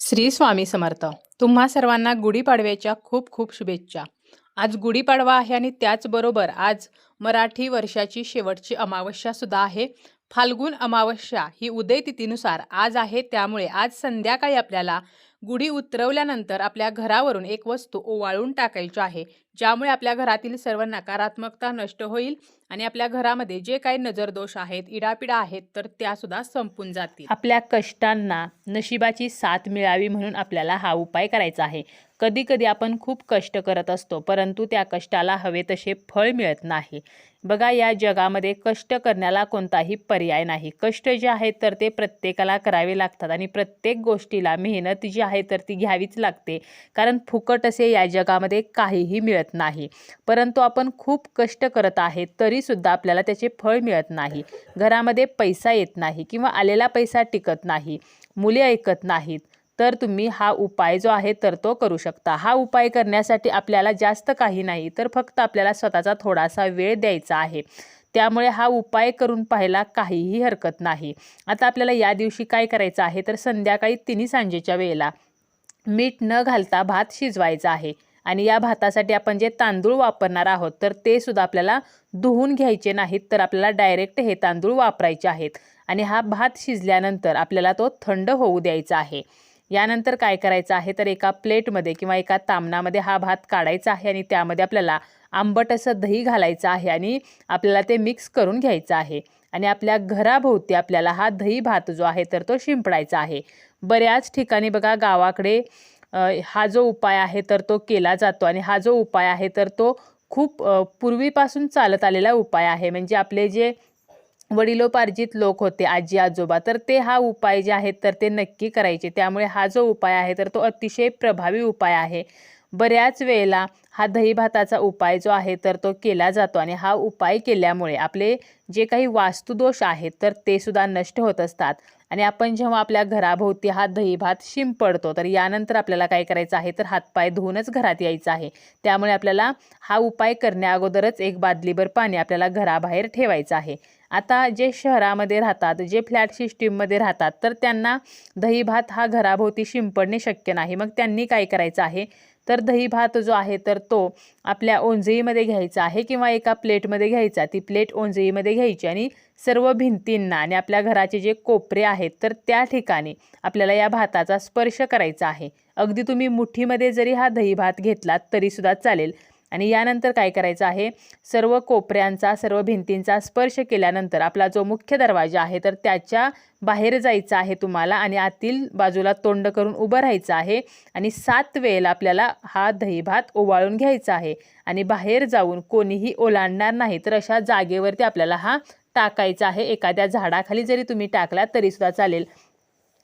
श्री स्वामी समर्थ. तुम्हा सर्वांना गुढीपाडव्याच्या खूप खूप शुभेच्छा. आज गुढीपाडवा आहे आणि त्याचबरोबर आज मराठी वर्षाची शेवटची अमावस्या सुद्धा आहे. फाल्गुन अमावस्या ही उदय तिथीनुसार आज आहे. त्यामुळे आज संध्याकाळी आपल्याला गुढी उतरवल्यानंतर आपल्या घरावरून एक वस्तू ओवाळून टाकायची आहे, ज्यामुळे आपल्या घरातील सर्व नकारात्मकता नष्ट होईल आणि आपल्या घरामध्ये जे काही नजरदोष आहेत, इडापिडा आहेत, तर त्या सुद्धा संपून जातील. आपल्या कष्टांना नशिबाची साथ मिळावी म्हणून आपल्याला हा उपाय करायचा आहे. कधी कधी आपण खूप कष्ट करत असतो, परंतु त्या कष्टाला हवे तसे फळ मिळत नाही. बघा, या जगामध्ये कष्ट करण्याला कोणताही पर्याय नाही. कष्ट जे आहेत तर ते प्रत्येकाला करावे लागतात आणि प्रत्येक गोष्टीला मेहनत जी आहे तर ती घ्यावीच लागते, कारण फुकट असे या जगामध्ये काहीही मिळत नाही. परंतु आपण खूप कष्ट करत आहे तरीसुद्धा आपल्याला त्याचे फळ मिळत नाही. घरामध्ये पैसा येत नाही किंवा आलेला पैसा टिकत नाही, मुले ऐकत नाहीत, तर तुम्ही हा उपाय जो आहे तर तो करू शकता. हा उपाय करण्यासाठी आपल्याला जास्त काही नाही, तर फक्त आपल्याला स्वतःचा थोडासा वेळ द्यायचा आहे. त्यामुळे हा उपाय करून पाहायला काहीही हरकत नाही. आता आपल्याला या दिवशी काय करायचं आहे, तर संध्याकाळी तिन्ही सांजेच्या वेळेला मीठ न घालता भात शिजवायचा आहे. आणि या भातासाठी आपण जे तांदूळ वापरणार आहोत तर ते सुद्धा आपल्याला धुवून घ्यायचे नाहीत, तर आपल्याला डायरेक्ट हे तांदूळ वापरायचे आहेत. आणि हा भात शिजल्यानंतर आपल्याला तो थंड होऊ द्यायचा आहे. यानंतर काय करायचं आहे, तर एका प्लेटमध्ये किंवा एका तामणामध्ये हा भात काढायचा आहे आणि त्यामध्ये आपल्याला आंबट असं दही घालायचं आहे आणि आपल्याला ते मिक्स करून घ्यायचं आहे. आणि आपल्या घराभोवती आपल्याला हा दही भात जो आहे तर तो शिंपडायचा आहे. बऱ्याच ठिकाणी बघा, गावाकडे हा जो उपाय आहे तर तो केला जातो आणि हा जो उपाय आहे तर तो खूप पूर्वीपासून चालत आलेला उपाय आहे. म्हणजे आपले जे वडिलोपार्जित लोक होते, आजी आजोबा, तर ते हा उपाय जे आहेत तर ते नक्की करायचे. त्यामुळे हा जो उपाय आहे तर तो अतिशय प्रभावी उपाय आहे. बऱ्याच वेळेला हा दही भाताचा उपाय जो आहे तर तो केला जातो आणि हा उपाय केल्यामुळे आपले जे काही वास्तुदोष आहेत तर ते सुद्धा नष्ट होत असतात. आणि आपण जेव्हा आपल्या घराभोवती हा दही भात शिंपडतो, तर यानंतर आपल्याला काय करायचं आहे, तर हातपाय धुवूनच घरात यायचं आहे. त्यामुळे आपल्याला हा उपाय करण्या अगोदरच एक बादलीभर पाणी आपल्याला घराबाहेर ठेवायचं आहे. आता जे शहरामध्ये राहतात, जे फ्लॅट सिस्टीममध्ये राहतात, तर त्यांना दही भात हा घराभोवती शिंपडणे शक्य नाही. मग त्यांनी काय करायचं आहे, तर दही भात जो आहे तर तो आपल्या ओंजळीमध्ये घ्यायचा आहे किंवा एका प्लेटमध्ये घ्यायचा. ती प्लेट ओंजळीमध्ये घ्यायची आणि सर्व भिंतींना आणि आपल्या घराचे जे कोपरे आहेत तर त्या ठिकाणी आपल्याला या भाताचा स्पर्श करायचा आहे. अगदी तुम्ही मुठीमध्ये जरी हा दही भात घेतलात तरीसुद्धा चालेल. आणि यानंतर काय करायचं आहे, सर्व कोपऱ्यांचा, सर्व भिंतींचा स्पर्श केल्यानंतर आपला जो मुख्य दरवाजा आहे तर त्याच्या बाहेर जायचं आहे तुम्हाला आणि आतील बाजूला तोंड करून उभं राहायचं आहे. आणि 7 वेळेला आपल्याला हा दही भात ओवाळून घ्यायचा आहे आणि बाहेर जाऊन कोणीही ओलांडणार नाही, तर अशा जागेवरती आपल्याला हा टाकायचा आहे. एखाद्या झाडाखाली जरी तुम्ही टाकला तरीसुद्धा चालेल.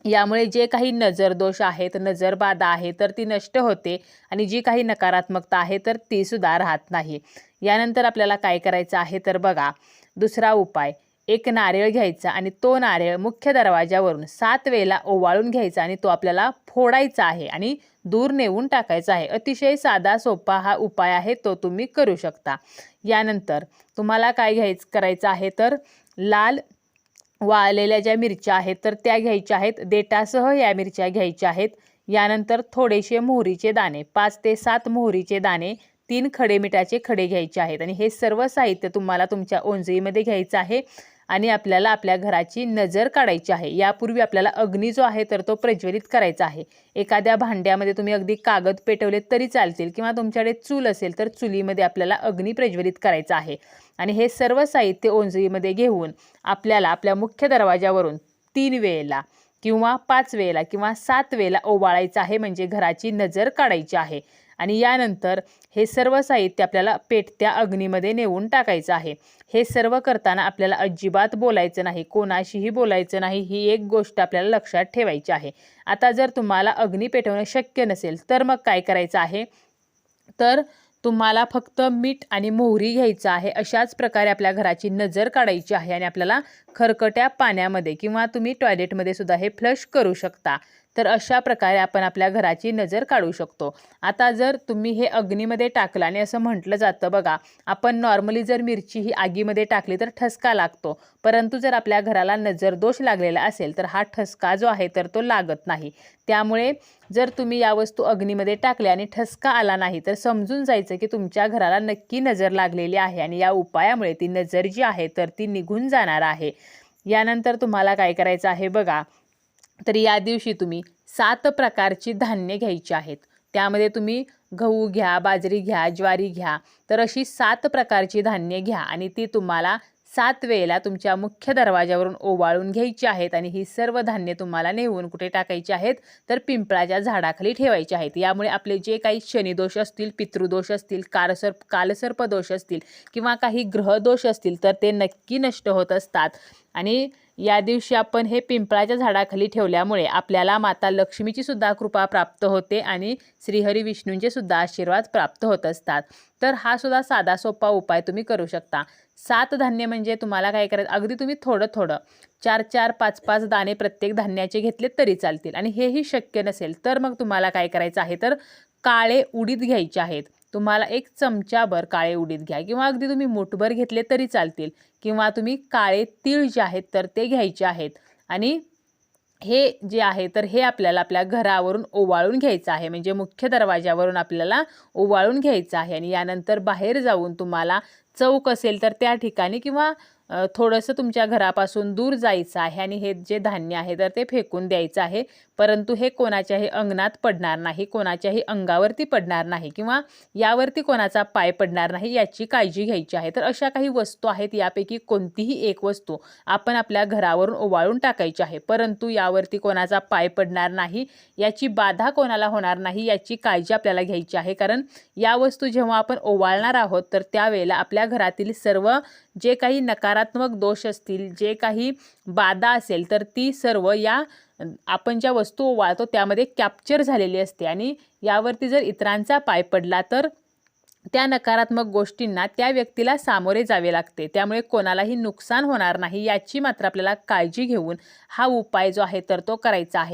यामुळे जे काही नजरदोष आहेत, नजरबाधा आहे तर ती नष्ट होते आणि जी काही नकारात्मकता आहे तर ती सुद्धा राहत नाही. यानंतर आपल्याला काय करायचं आहे, तर बघा, दुसरा उपाय, एक नारळ घ्यायचा आणि तो नारळ मुख्य दरवाजावरून 7 वेळेला ओवाळून घ्यायचा आणि तो आपल्याला फोडायचा आहे आणि दूर नेऊन टाकायचा आहे. अतिशय साधा सोपा हा उपाय आहे, तो तुम्ही करू शकता. यानंतर तुम्हाला काय करायचं आहे, तर लाल वाळलेल्या ज्या मिरच्या आहेत तर त्या घ्यायच्या आहेत. देठासह या मिरच्या घ्यायच्या आहेत. यानंतर थोडेसे मोहरीचे दाणे, 5 ते 7 मोहरीचे दाणे, 3 खडे मिठाचे खडे घ्यायचे आहेत. आणि हे सर्व साहित्य तुम्हाला तुमच्या ओंजळीमध्ये घ्यायचं आहे आणि आपल्याला आपल्या घराची नजर काढायची आहे. यापूर्वी आपल्याला अग्नी जो आहे तर तो प्रज्वलित करायचा आहे. एखाद्या भांड्यामध्ये तुम्ही अगदी कागद पेटवले तरी चालतील किंवा तुमच्याकडे चूल असेल तर चुलीमध्ये आपल्याला अग्नी प्रज्वलित करायचा आहे. आणि हे सर्व साहित्य ओंजळीमध्ये घेऊन आपल्याला आपल्या मुख्य दरवाजावरून 3 वेळेला किंवा 5 वेळेला किंवा 7 वेळेला ओवाळायचं आहे, म्हणजे घराची नजर काढायची आहे. आणि यानंतर हे सर्व साहित्य आपल्याला पेटत्या अग्नीमध्ये नेऊन टाकायचं आहे. हे सर्व करताना आपल्याला अजिबात बोलायचं नाही, कोणाशीही बोलायचं नाही, ही एक गोष्ट आपल्याला लक्षात ठेवायची आहे. आता जर तुम्हाला अग्नी पेटवणं शक्य नसेल तर मग काय करायचं आहे, तर तुम्हाला फक्त मीठ आणि मोहरी घ्यायचं आहे. अशाच प्रकारे आपल्या घराची नजर काढायची आहे आणि आपल्याला खरकट्या पाण्यामध्ये किंवा तुम्ही टॉयलेटमध्ये सुद्धा हे फ्लश करू शकता. तर अशा प्रकारे आपण आपल्या घराची नजर काढू शकतो. आता जर तुम्ही हे अग्नीमध्ये टाकलं आणि असं म्हटलं जातं बघा, आपण नॉर्मली जर मिरची ही आगीमध्ये टाकली तर ठसका लागतो, परंतु जर आपल्या घराला नजरदोष लागलेला असेल तर हा ठसका जो आहे तर तो लागत नाही. त्यामुळे जर तुम्ही या वस्तू अग्नीमध्ये टाकल्या आणि ठसका आला नाही तर समजून जायचं की तुमच्या घराला नक्की नजर लागलेली आहे आणि या उपायामुळे ती नजर जी आहे तर ती निघून जाणार आहे. यानंतर तुम्हाला काय करायचं आहे बघा, तर या दिवशी तुम्ही 7 प्रकारची धान्य घ्यायची आहेत. त्यामध्ये तुम्ही गहू घ्या, बाजरी घ्या, ज्वारी घ्या. तर अशी 7 प्रकारची धान्य घ्या आणि ती तुम्हाला 7 वेळेला तुमच्या मुख्य दरवाजावरून ओवाळून घ्यायची आहेत आणि ही सर्व धान्य तुम्हाला नेऊन कुठे टाकायची आहेत, तर पिंपळाच्या झाडाखाली ठेवायची आहेत. यामुळे आपले जे काही शनिदोष असतील, पितृदोष असतील, कालसर्पदोष असतील किंवा काही ग्रहदोष असतील तर ते नक्की नष्ट होत असतात. आणि या दिवशी आपण हे पिंपळाच्या झाडाखाली ठेवल्यामुळे आपल्याला माता लक्ष्मीची सुद्धा कृपा प्राप्त होते आणि श्रीहरी विष्णूंचे सुद्धा आशीर्वाद प्राप्त होत असतात. तर हा सुद्धा साधा सोपा उपाय तुम्ही करू शकता. 7 धान्य म्हणजे तुम्हाला काय करायचं, अगदी तुम्ही थोडं 4-4, 5-5 दाणे प्रत्येक धान्याचे घेतले तरी चालतील. आणि हेही शक्य नसेल तर मग तुम्हाला काय करायचं आहे, तर काळे उडीद घ्यायचे आहेत. तुम्हाला 1 चमचाभर काळे उडीद घ्या किंवा अगदी तुम्ही मूठभर घेतले तरी चालतील किंवा तुम्ही काळे तीळ जे आहेत तर ते घ्यायचे आहेत. आणि हे जे आहे तर हे आपल्याला आपल्या घरावरून ओवाळून घ्यायचं आहे, म्हणजे मुख्य दरवाजावरून आपल्याला ओवाळून घ्यायचं आहे. आणि यानंतर बाहेर जाऊन तुम्हाला चौक असेल तर त्या ठिकाणी किंवा थोडंसं तुमच्या घरापासून दूर जायचं आहे आणि हे जे धान्य आहे तर ते फेकून द्यायचं आहे. परंतु हे कोणाच्याही अंगणात पडणार नाही, कोणाच्याही अंगावरती पडणार नाही किंवा यावरती कोणाचा पाय पडणार नाही, याची काळजी घ्यायची आहे. तर अशा काही वस्तू आहेत, यापैकी कोणतीही एक वस्तू आपण आपल्या घरावरून ओवाळून टाकायची आहे. परंतु यावरती कोणाचा पाय पडणार नाही, याची बाधा कोणाला होणार नाही, याची काळजी आपल्याला घ्यायची आहे. कारण या वस्तू जेव्हा आपण ओवाळणार आहोत तर त्यावेळेला आपल्या घरातील सर्व जे काही नकारात्मक दोष असतील, जे काही बाधा असेल तर ती सर्व या आपण ज्या वस्तू ओवाळतो त्यामध्ये कॅप्चर झालेली असते. आणि यावरती जर इतरांचा पाय पडला तर त्या नकारात्मक गोष्टींना त्या व्यक्तीला सामोरे जावे लागते. त्यामुळे कोणालाही नुकसान होणार नाही याची मात्र आपल्याला काळजी घेऊन हा उपाय जो आहे तर तो करायचा आहे.